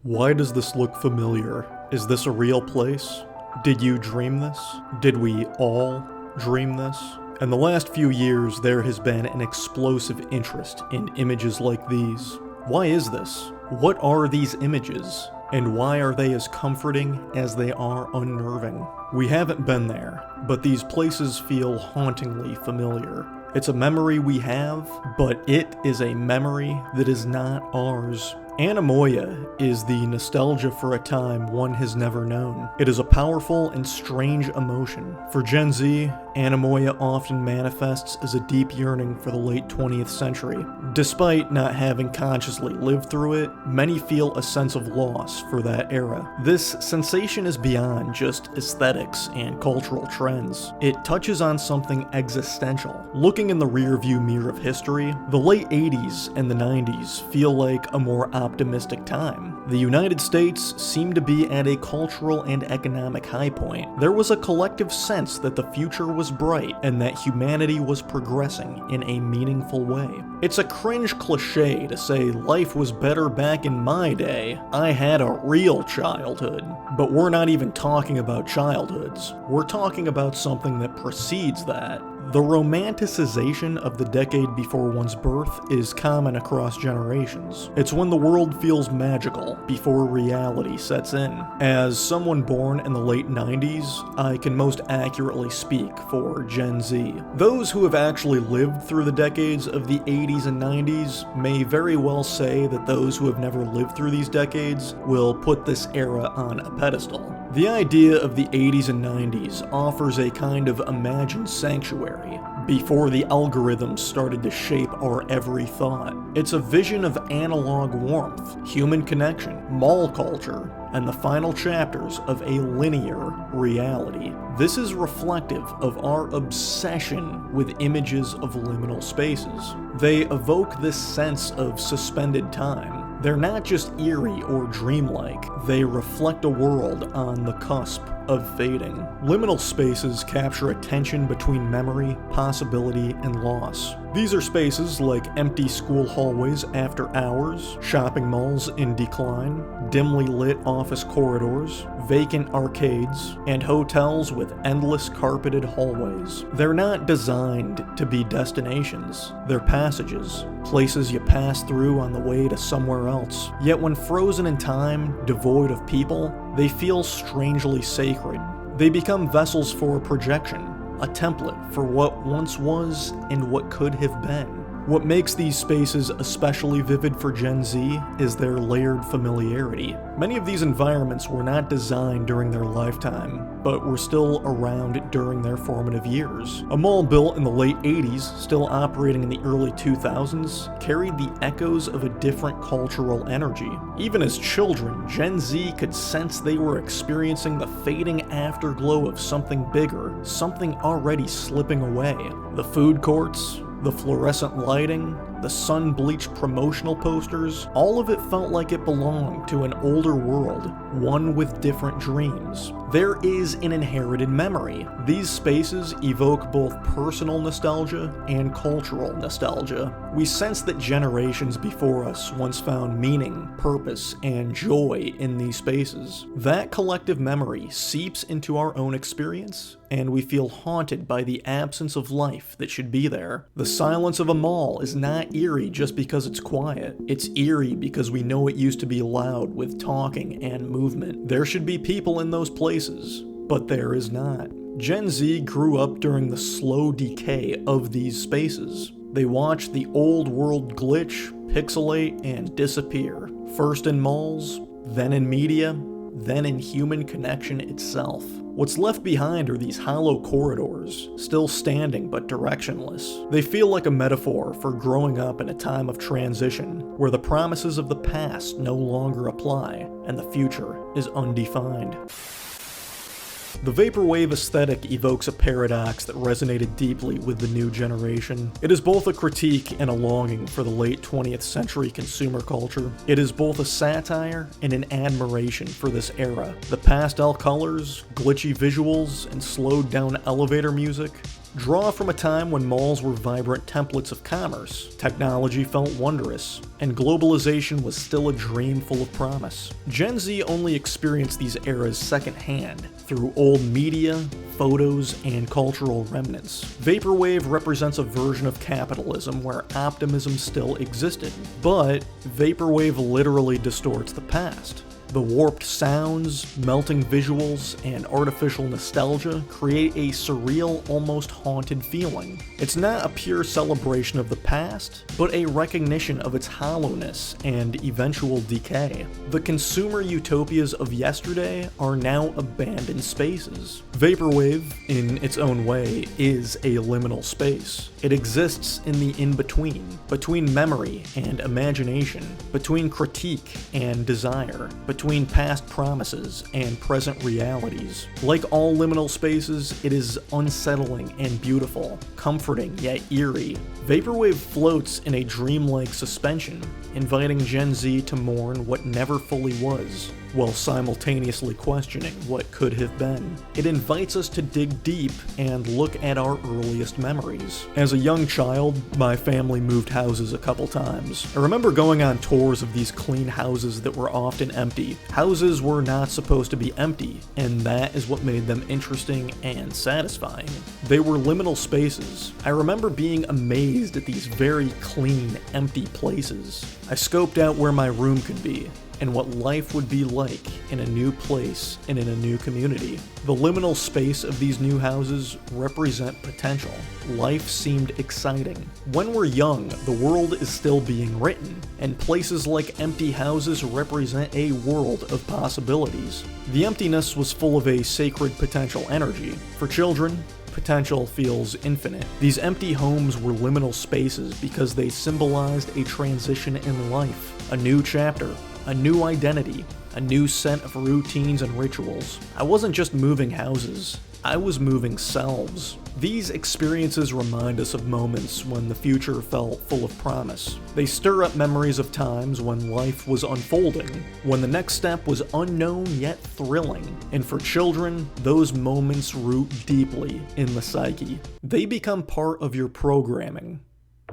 Why does this look familiar? Is this a real place? Did you dream this? Did we all dream this? In the last few years, there has been an explosive interest in images like these. Why is this? What are these images? And why are they as comforting as they are unnerving? We haven't been there, but these places feel hauntingly familiar. It's a memory we have, but it is a memory that is not ours. Anemoia is the nostalgia for a time one has never known. It is a powerful and strange emotion. For Gen Z, anemoia often manifests as a deep yearning for the late 20th century. Despite not having consciously lived through it, many feel a sense of loss for that era. This sensation is beyond just aesthetics and cultural trends. It touches on something existential. Looking in the rearview mirror of history, the late 80s and the 90s feel like a more optimistic time. The United States seemed to be at a cultural and economic high point. There was a collective sense that the future was bright and that humanity was progressing in a meaningful way. It's a cringe cliche to say life was better back in my day. I had a real childhood. But we're not even talking about childhoods. We're talking about something that precedes that. The romanticization of the decade before one's birth is common across generations. It's when the world feels magical before reality sets in. As someone born in the late 90s, I can most accurately speak for Gen Z. Those who have actually lived through the decades of the 80s and 90s may very well say that those who have never lived through these decades will put this era on a pedestal. The idea of the 80s and 90s offers a kind of imagined sanctuary before the algorithms started to shape our every thought. It's a vision of analog warmth, human connection, mall culture, and the final chapters of a linear reality. This is reflective of our obsession with images of liminal spaces. They evoke this sense of suspended time. They're not just eerie or dreamlike, they reflect a world on the cusp of fading. Liminal spaces capture a tension between memory, possibility, and loss. These are spaces like empty school hallways after hours, shopping malls in decline, dimly lit office corridors, vacant arcades, and hotels with endless carpeted hallways. They're not designed to be destinations, they're passages, places you pass through on the way to somewhere else. Yet when frozen in time, devoid of people, they feel strangely sacred. They become vessels for projection, a template for what once was and what could have been. What makes these spaces especially vivid for Gen Z is their layered familiarity. Many of these environments were not designed during their lifetime, but were still around during their formative years. A mall built in the late 80s, still operating in the early 2000s, carried the echoes of a different cultural energy. Even as children, Gen Z could sense they were experiencing the fading afterglow of something bigger, something already slipping away. The food courts, the fluorescent lighting, the sun-bleached promotional posters, all of it felt like it belonged to an older world, one with different dreams. There is an inherited memory. These spaces evoke both personal nostalgia and cultural nostalgia. We sense that generations before us once found meaning, purpose, and joy in these spaces. That collective memory seeps into our own experience, and we feel haunted by the absence of life that should be there. The silence of a mall is not eerie just because it's quiet. It's eerie because we know it used to be loud with talking and movement. There should be people in those places, but there is not. Gen Z grew up during the slow decay of these spaces. They watched the old world glitch, pixelate, and disappear. First in malls, then in media, then in human connection itself. What's left behind are these hollow corridors, still standing but directionless. They feel like a metaphor for growing up in a time of transition, where the promises of the past no longer apply, and the future is undefined. The Vaporwave aesthetic evokes a paradox that resonated deeply with the new generation. It is both a critique and a longing for the late 20th century consumer culture. It is both a satire and an admiration for this era. The pastel colors, glitchy visuals, and slowed down elevator music Draw from a time when malls were vibrant templates of commerce, technology felt wondrous, and globalization was still a dream full of promise. Gen Z only experienced these eras secondhand, through old media, photos, and cultural remnants. Vaporwave represents a version of capitalism where optimism still existed, but Vaporwave literally distorts the past. The warped sounds, melting visuals, and artificial nostalgia create a surreal, almost haunted feeling. It's not a pure celebration of the past, but a recognition of its hollowness and eventual decay. The consumer utopias of yesterday are now abandoned spaces. Vaporwave, in its own way, is a liminal space. It exists in the in-between, between memory and imagination, between critique and desire, between past promises and present realities. Like all liminal spaces, it is unsettling and beautiful, comforting yet eerie. Vaporwave floats in a dreamlike suspension, inviting Gen Z to mourn what never fully was, while simultaneously questioning what could have been. It invites us to dig deep and look at our earliest memories. As a young child, my family moved houses a couple times. I remember going on tours of these clean houses that were often empty. Houses were not supposed to be empty, and that is what made them interesting and satisfying. They were liminal spaces. I remember being amazed at these very clean, empty places. I scoped out where my room could be, and what life would be like in a new place and in a new community. The liminal space of these new houses represent potential. Life seemed exciting. When we're young, the world is still being written, and places like empty houses represent a world of possibilities. The emptiness was full of a sacred potential energy. For children, potential feels infinite. These empty homes were liminal spaces because they symbolized a transition in life, a new chapter, a new identity, a new set of routines and rituals. I wasn't just moving houses, I was moving selves. These experiences remind us of moments when the future felt full of promise. They stir up memories of times when life was unfolding, when the next step was unknown yet thrilling. And for children, those moments root deeply in the psyche. They become part of your programming.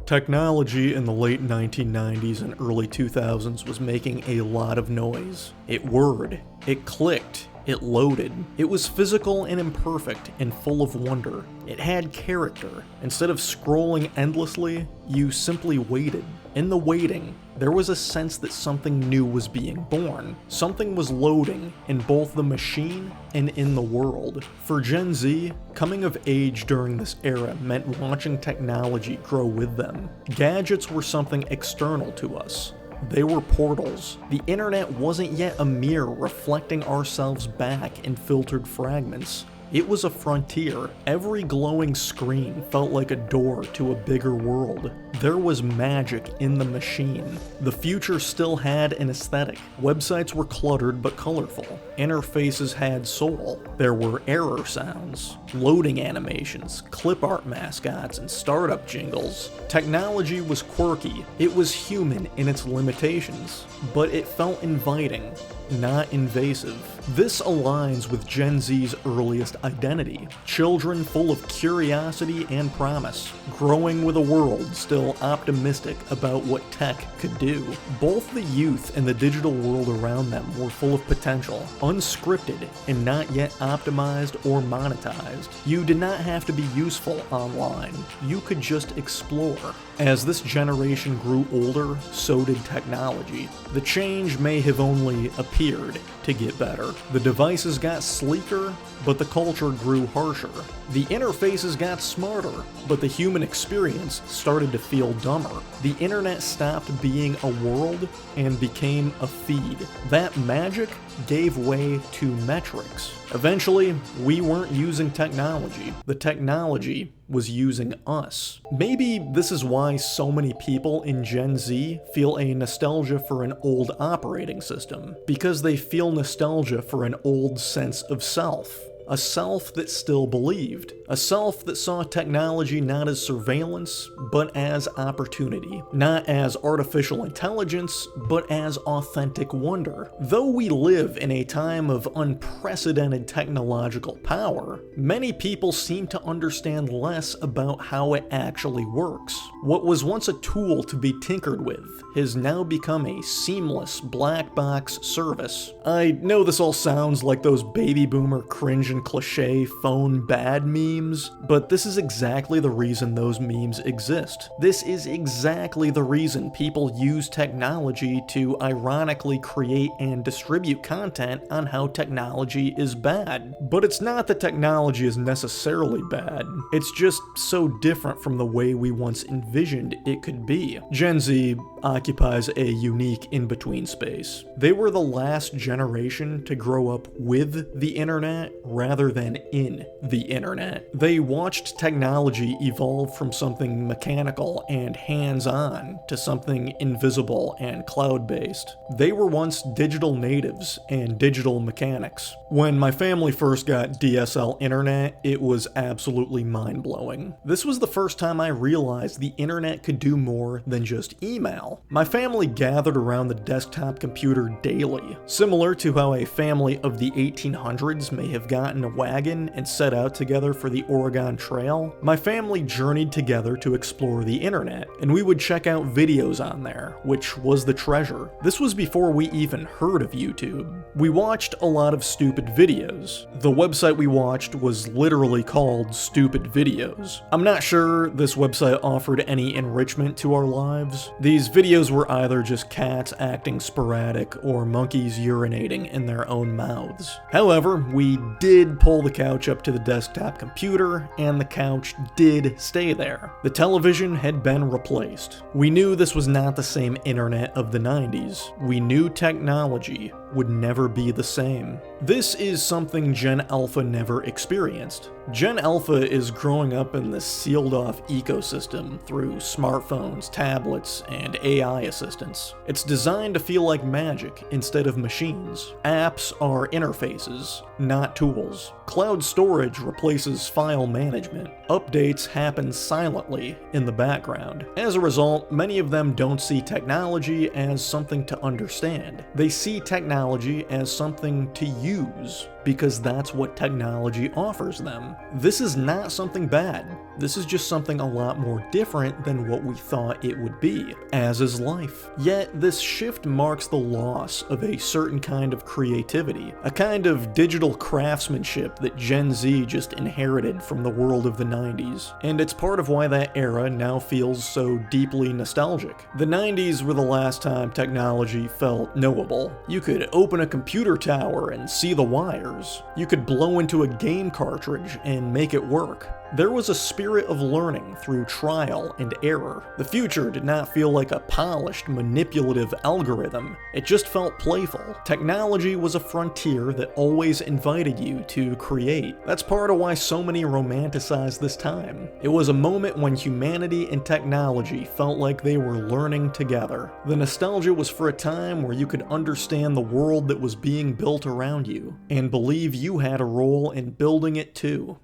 Technology in the late 1990s and early 2000s was making a lot of noise. It whirred, it clicked, it loaded. It was physical and imperfect and full of wonder. It had character. Instead of scrolling endlessly, you simply waited. In the waiting, there was a sense that something new was being born. Something was loading in both the machine and in the world. For Gen Z, coming of age during this era meant watching technology grow with them. Gadgets were something external to us. They were portals. The internet wasn't yet a mirror reflecting ourselves back in filtered fragments. It was a frontier. Every glowing screen felt like a door to a bigger world. There was magic in the machine. The future still had an aesthetic. Websites were cluttered but colorful. Interfaces had soul. There were error sounds, loading animations, clip art mascots, and startup jingles. Technology was quirky. It was human in its limitations, but it felt inviting, not invasive. This aligns with Gen Z's earliest identity. Children full of curiosity and promise, growing with a world still optimistic about what tech could do. Both the youth and the digital world around them were full of potential, unscripted and not yet optimized or monetized. You did not have to be useful online. You could just explore. As this generation grew older, so did technology. The change may have only appeared to get better. The devices got sleeker, but the culture grew harsher. The interfaces got smarter, but the human experience started to feel dumber. The internet stopped being a world and became a feed. That magic gave way to metrics. Eventually, we weren't using technology. The technology was using us. Maybe this is why so many people in Gen Z feel a nostalgia for an old operating system, because they feel nostalgia for an old sense of self. a self that still believed, a self that saw technology not as surveillance, but as opportunity, not as artificial intelligence, but as authentic wonder. Though we live in a time of unprecedented technological power, many people seem to understand less about how it actually works. What was once a tool to be tinkered with has now become a seamless black box service. I know this all sounds like those baby boomer cringe and cliche phone bad memes, but this is exactly the reason those memes exist. This is exactly the reason people use technology to ironically create and distribute content on how technology is bad. But it's not that technology is necessarily bad, it's just so different from the way we once envisioned it could be. Gen Z occupies a unique in-between space. They were the last generation to grow up with the internet rather than in the internet. They watched technology evolve from something mechanical and hands-on to something invisible and cloud-based. They were once digital natives and digital mechanics. When my family first got DSL internet, it was absolutely mind-blowing. This was the first time I realized the internet could do more than just email. My family gathered around the desktop computer daily, similar to how a family of the 1800s may have gotten a wagon and set out together for the Oregon Trail. My family journeyed together to explore the internet, and we would check out videos on there, which was the treasure. This was before we even heard of YouTube. We watched a lot of stupid videos. The website we watched was literally called Stupid Videos. I'm not sure this website offered any enrichment to our lives. These videos were either just cats acting sporadic or monkeys urinating in their own mouths. However, we did pull the couch up to the desktop computer, and the couch did stay there. The television had been replaced. We knew this was not the same internet of the 90s. We knew technology would never be the same. This is something Gen Alpha never experienced. Gen Alpha is growing up in this sealed-off ecosystem through smartphones, tablets, and AI assistants. It's designed to feel like magic instead of machines. Apps are interfaces, not tools. Cloud storage replaces file management. Updates happen silently in the background. As a result, many of them don't see technology as something to understand. They see technology as something to use, because that's what technology offers them. This is not something bad. This is just something a lot more different than what we thought it would be, as is life. Yet, this shift marks the loss of a certain kind of creativity, a kind of digital craftsmanship that Gen Z just inherited from the world of the 90s, and it's part of why that era now feels so deeply nostalgic. The 90s were the last time technology felt knowable. You could open a computer tower and see the wires. You could blow into a game cartridge and make it work. There was a spirit of learning through trial and error. The future did not feel like a polished, manipulative algorithm. It just felt playful. Technology was a frontier that always invited you to create. That's part of why so many romanticize this time. It was a moment when humanity and technology felt like they were learning together. The nostalgia was for a time where you could understand the world that was being built around you, and believe you had a role in building it too.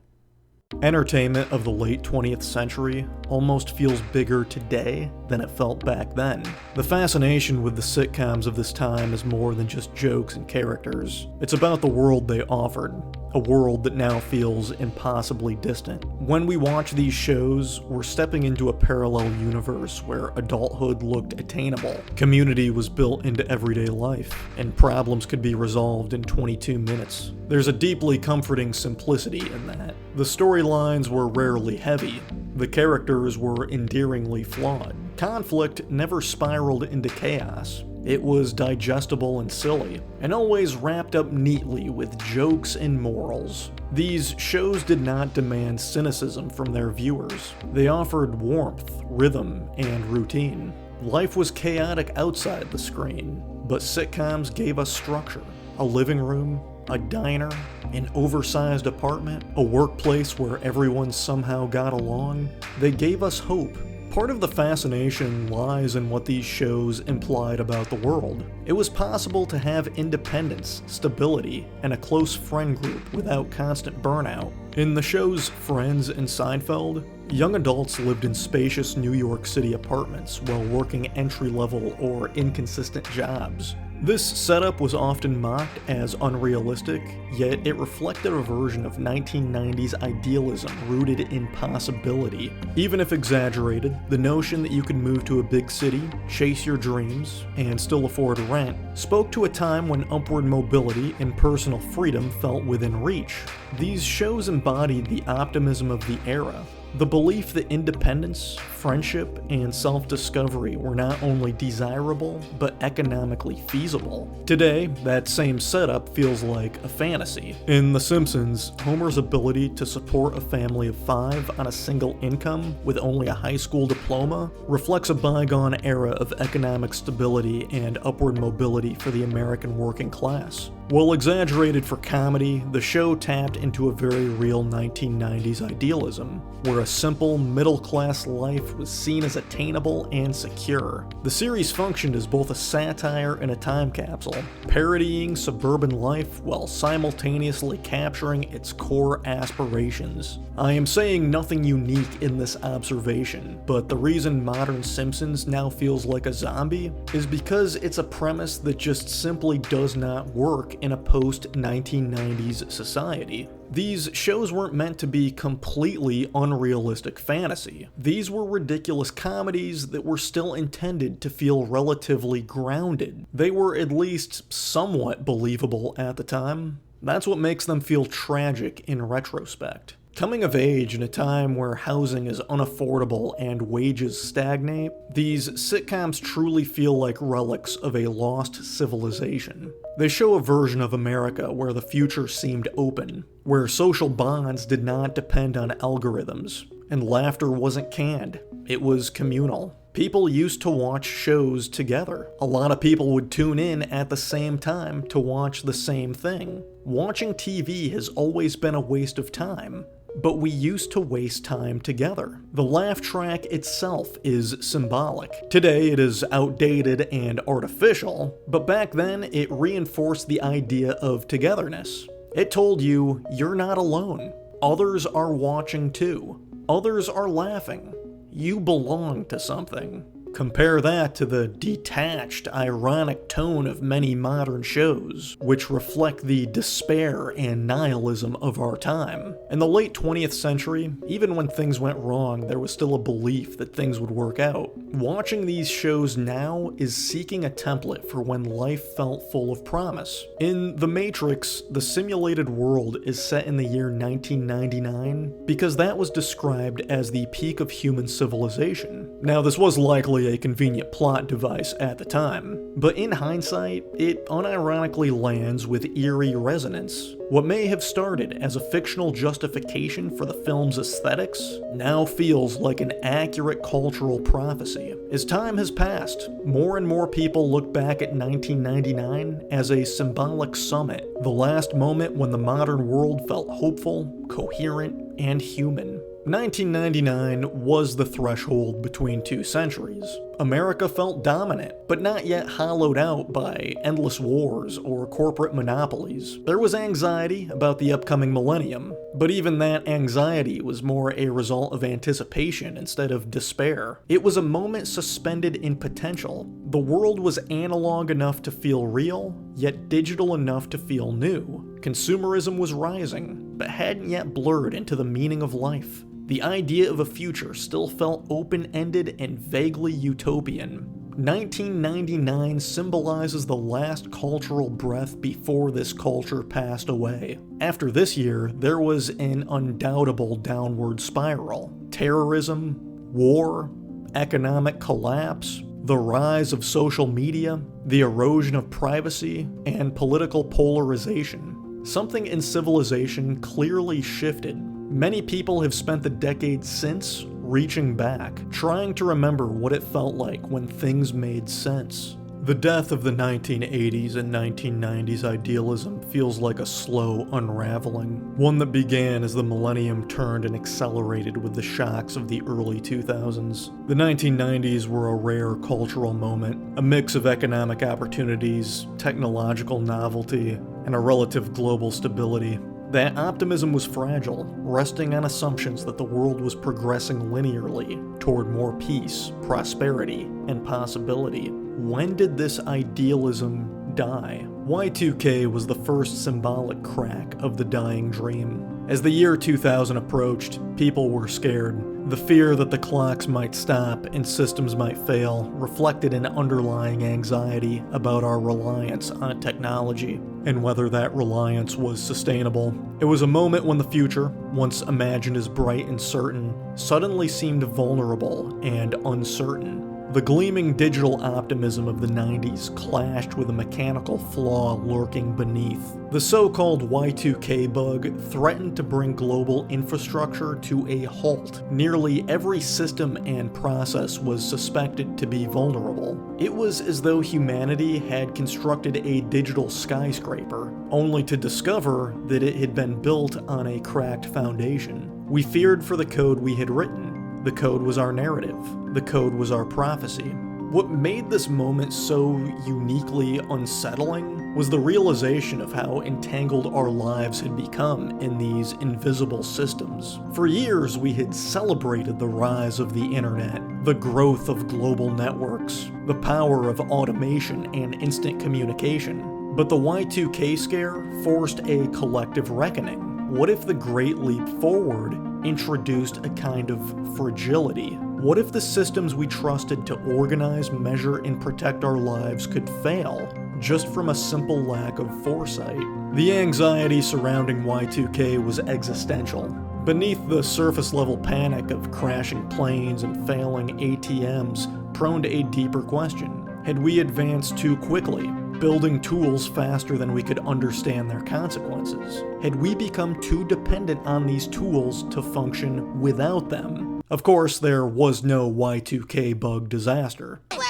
Entertainment of the late 20th century almost feels bigger today than it felt back then. The fascination with the sitcoms of this time is more than just jokes and characters. It's about the world they offered, a world that now feels impossibly distant. When we watch these shows, we're stepping into a parallel universe where adulthood looked attainable, community was built into everyday life, and problems could be resolved in 22 minutes. There's a deeply comforting simplicity in that. The storylines were rarely heavy. The characters were endearingly flawed. Conflict never spiraled into chaos. It was digestible and silly, and always wrapped up neatly with jokes and morals. These shows did not demand cynicism from their viewers. They offered warmth, rhythm, and routine. Life was chaotic outside the screen, but sitcoms gave us structure. A living room, a diner, an oversized apartment, a workplace where everyone somehow got along. They gave us hope, Part of the fascination lies in what these shows implied about the world. It was possible to have independence, stability, and a close friend group without constant burnout. In the shows Friends and Seinfeld, young adults lived in spacious New York City apartments while working entry-level or inconsistent jobs. This setup was often mocked as unrealistic, yet it reflected a version of 1990s idealism rooted in possibility. Even if exaggerated, the notion that you could move to a big city, chase your dreams, and still afford rent spoke to a time when upward mobility and personal freedom felt within reach. These shows embodied the optimism of the era. The belief that independence, friendship, and self-discovery were not only desirable, but economically feasible. Today, that same setup feels like a fantasy. In The Simpsons, Homer's ability to support a family of 5 on a single income with only a high school diploma reflects a bygone era of economic stability and upward mobility for the American working class. While exaggerated for comedy, the show tapped into a very real 1990s idealism, where a simple, middle-class life was seen as attainable and secure. The series functioned as both a satire and a time capsule, parodying suburban life while simultaneously capturing its core aspirations. I am saying nothing unique in this observation, but the reason modern Simpsons now feels like a zombie is because it's a premise that just simply does not work in a post-1990s society. These shows weren't meant to be completely unrealistic fantasy. These were ridiculous comedies that were still intended to feel relatively grounded. They were at least somewhat believable at the time. That's what makes them feel tragic in retrospect. Coming of age in a time where housing is unaffordable and wages stagnate, these sitcoms truly feel like relics of a lost civilization. They show a version of America where the future seemed open, where social bonds did not depend on algorithms, and laughter wasn't canned, it was communal. People used to watch shows together. A lot of people would tune in at the same time to watch the same thing. Watching TV has always been a waste of time, but we used to waste time together. The laugh track itself is symbolic. Today it is outdated and artificial, but back then it reinforced the idea of togetherness. It told you, you're not alone. Others are watching too. Others are laughing. You belong to something. Compare that to the detached, ironic tone of many modern shows, which reflect the despair and nihilism of our time. In the late 20th century, even when things went wrong, there was still a belief that things would work out. Watching these shows now is seeking a template for when life felt full of promise. In The Matrix, the simulated world is set in the year 1999 because that was described as the peak of human civilization. Now, this was likely a convenient plot device at the time, but in hindsight, it unironically lands with eerie resonance. What may have started as a fictional justification for the film's aesthetics now feels like an accurate cultural prophecy. As time has passed, more and more people look back at 1999 as a symbolic summit, the last moment when the modern world felt hopeful, coherent, and human. 1999 was the threshold between 2 centuries. America felt dominant, but not yet hollowed out by endless wars or corporate monopolies. There was anxiety about the upcoming millennium, but even that anxiety was more a result of anticipation instead of despair. It was a moment suspended in potential. The world was analog enough to feel real, yet digital enough to feel new. Consumerism was rising, but hadn't yet blurred into the meaning of life. The idea of a future still felt open-ended and vaguely utopian. 1999 symbolizes the last cultural breath before this culture passed away. After this year, there was an undoubtable downward spiral. Terrorism, war, economic collapse, the rise of social media, the erosion of privacy, and political polarization. Something in civilization clearly shifted. Many people have spent the decades since reaching back, trying to remember what it felt like when things made sense. The death of the 1980s and 1990s idealism feels like a slow unraveling, one that began as the millennium turned and accelerated with the shocks of the early 2000s. The 1990s were a rare cultural moment, a mix of economic opportunities, technological novelty, and a relative global stability. That optimism was fragile, resting on assumptions that the world was progressing linearly toward more peace, prosperity, and possibility. When did this idealism die? Y2K was the first symbolic crack of the dying dream. As the year 2000 approached, people were scared. The fear that the clocks might stop and systems might fail reflected an underlying anxiety about our reliance on technology and whether that reliance was sustainable. It was a moment when the future, once imagined as bright and certain, suddenly seemed vulnerable and uncertain. The gleaming digital optimism of the 90s clashed with a mechanical flaw lurking beneath. The so-called Y2K bug threatened to bring global infrastructure to a halt. Nearly every system and process was suspected to be vulnerable. It was as though humanity had constructed a digital skyscraper, only to discover that it had been built on a cracked foundation. We feared for the code we had written. The code was our narrative. The code was our prophecy. What made this moment so uniquely unsettling was the realization of how entangled our lives had become in these invisible systems. For years, we had celebrated the rise of the internet, the growth of global networks, the power of automation and instant communication. But the Y2K scare forced a collective reckoning. What if the Great Leap Forward introduced a kind of fragility? What if the systems we trusted to organize, measure, and protect our lives could fail just from a simple lack of foresight? The anxiety surrounding Y2K was existential. Beneath the surface-level panic of crashing planes and failing ATMs prone to a deeper question. Had we advanced too quickly, building tools faster than we could understand their consequences? Had we become too dependent on these tools to function without them? Of course, there was no Y2K bug disaster. Wait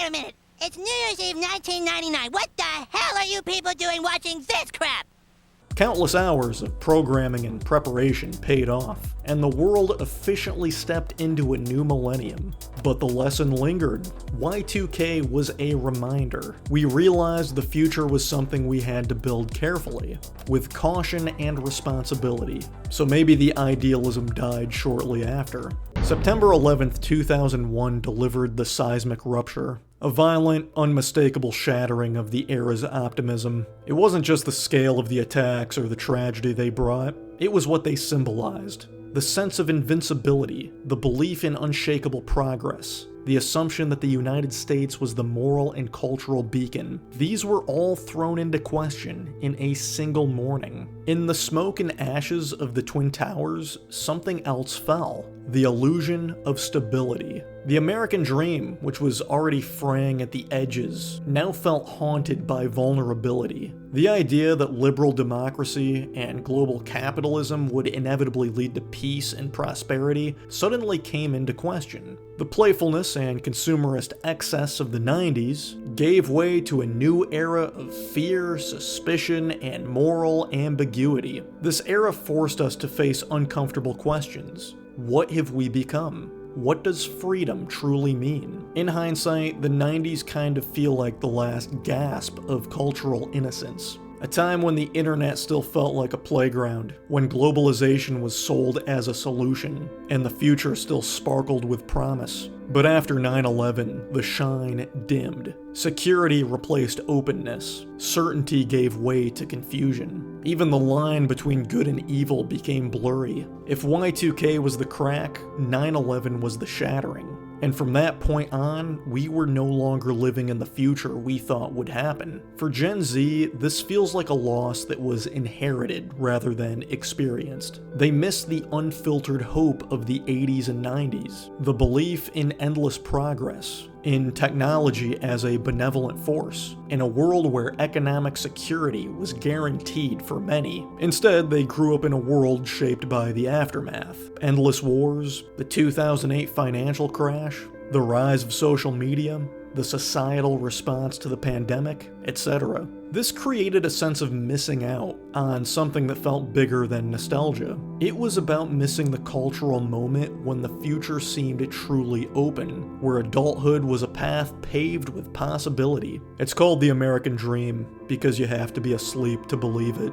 a minute. It's New Year's Eve 1999. What the hell are you people doing watching this crap? Countless hours of programming and preparation paid off, and the world efficiently stepped into a new millennium. But the lesson lingered. Y2K was a reminder. We realized the future was something we had to build carefully, with caution and responsibility. So maybe the idealism died shortly after. September 11th, 2001 delivered the seismic rupture. A violent, unmistakable shattering of the era's optimism. It wasn't just the scale of the attacks or the tragedy they brought, it was what they symbolized. The sense of invincibility, the belief in unshakable progress, the assumption that the United States was the moral and cultural beacon. These were all thrown into question in a single morning. In the smoke and ashes of the Twin Towers, something else fell. The illusion of stability. The American dream, which was already fraying at the edges, now felt haunted by vulnerability. The idea that liberal democracy and global capitalism would inevitably lead to peace and prosperity suddenly came into question. The playfulness and consumerist excess of the 90s gave way to a new era of fear, suspicion, and moral ambiguity. This era forced us to face uncomfortable questions. What have we become? What does freedom truly mean? In hindsight, the 90s kind of feel like the last gasp of cultural innocence. A time when the internet still felt like a playground, when globalization was sold as a solution, and the future still sparkled with promise. But after 9/11, the shine dimmed. Security replaced openness. Certainty gave way to confusion. Even the line between good and evil became blurry. If Y2K was the crack, 9/11 was the shattering. And from that point on, we were no longer living in the future we thought would happen. For Gen Z, this feels like a loss that was inherited rather than experienced. They miss the unfiltered hope of the 80s and 90s, the belief in endless progress, in technology as a benevolent force, in a world where economic security was guaranteed for many. Instead, they grew up in a world shaped by the aftermath. Endless wars, the 2008 financial crash, the rise of social media, the societal response to the pandemic, etc. This created a sense of missing out on something that felt bigger than nostalgia. It was about missing the cultural moment when the future seemed truly open, where adulthood was a path paved with possibility. It's called the American Dream because you have to be asleep to believe it.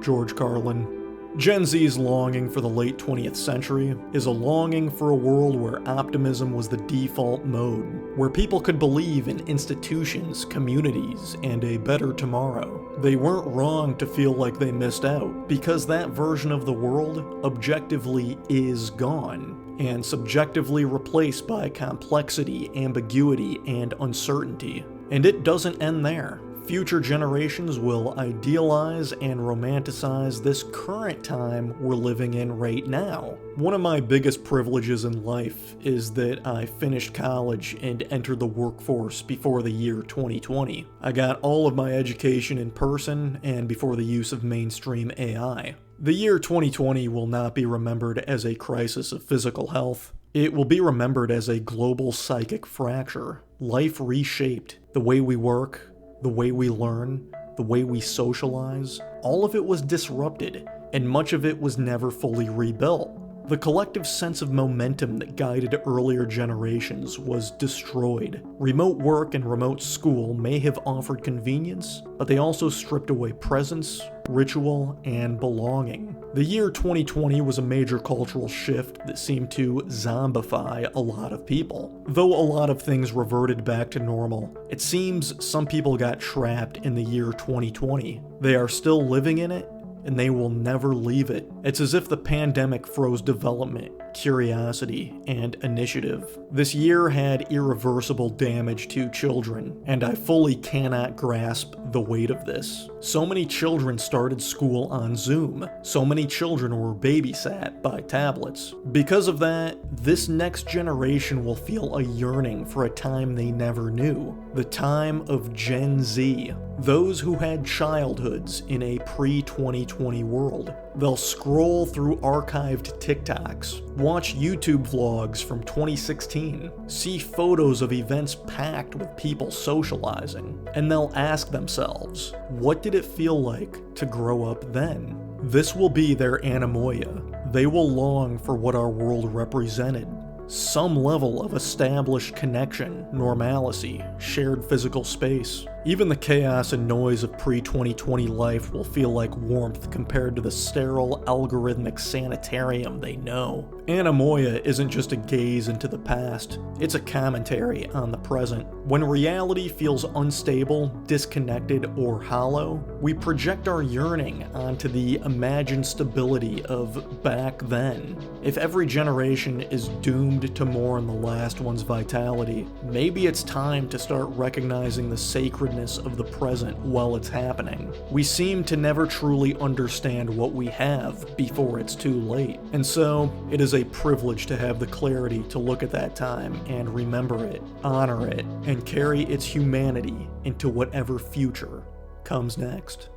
George Carlin. Gen Z's longing for the late 20th century is a longing for a world where optimism was the default mode, where people could believe in institutions, communities, and a better tomorrow. They weren't wrong to feel like they missed out, because that version of the world objectively is gone, and subjectively replaced by complexity, ambiguity, and uncertainty. And it doesn't end there. Future generations will idealize and romanticize this current time we're living in right now. One of my biggest privileges in life is that I finished college and entered the workforce before the year 2020. I got all of my education in person and before the use of mainstream AI. The year 2020 will not be remembered as a crisis of physical health. It will be remembered as a global psychic fracture. Life reshaped. The way we work, the way we learn, the way we socialize, all of it was disrupted, and much of it was never fully rebuilt. The collective sense of momentum that guided earlier generations was destroyed. Remote work and remote school may have offered convenience, but they also stripped away presence, ritual, and belonging. The year 2020 was a major cultural shift that seemed to zombify a lot of people. Though a lot of things reverted back to normal, it seems some people got trapped in the year 2020. They are still living in it, and they will never leave it. It's as if the pandemic froze development, curiosity, and initiative. This year had irreversible damage to children, and I fully cannot grasp the weight of this. So many children started school on Zoom. So many children were babysat by tablets. Because of that, this next generation will feel a yearning for a time they never knew. The time of Gen Z. Those who had childhoods in a pre-2020 world. They'll scroll through archived TikToks, watch YouTube vlogs from 2016, see photos of events packed with people socializing, and they'll ask themselves, what did it feel like to grow up then? This will be their anemoia. They will long for what our world represented. Some level of established connection, normalcy, shared physical space. Even the chaos and noise of pre-2020 life will feel like warmth compared to the sterile, algorithmic sanitarium they know. Anemoia isn't just a gaze into the past, it's a commentary on the present. When reality feels unstable, disconnected, or hollow, we project our yearning onto the imagined stability of back then. If every generation is doomed to mourn the last one's vitality, maybe it's time to start recognizing the sacredness of the present while it's happening. We seem to never truly understand what we have before it's too late, and so it is a privilege to have the clarity to look at that time and remember it, honor it, and carry its humanity into whatever future comes next.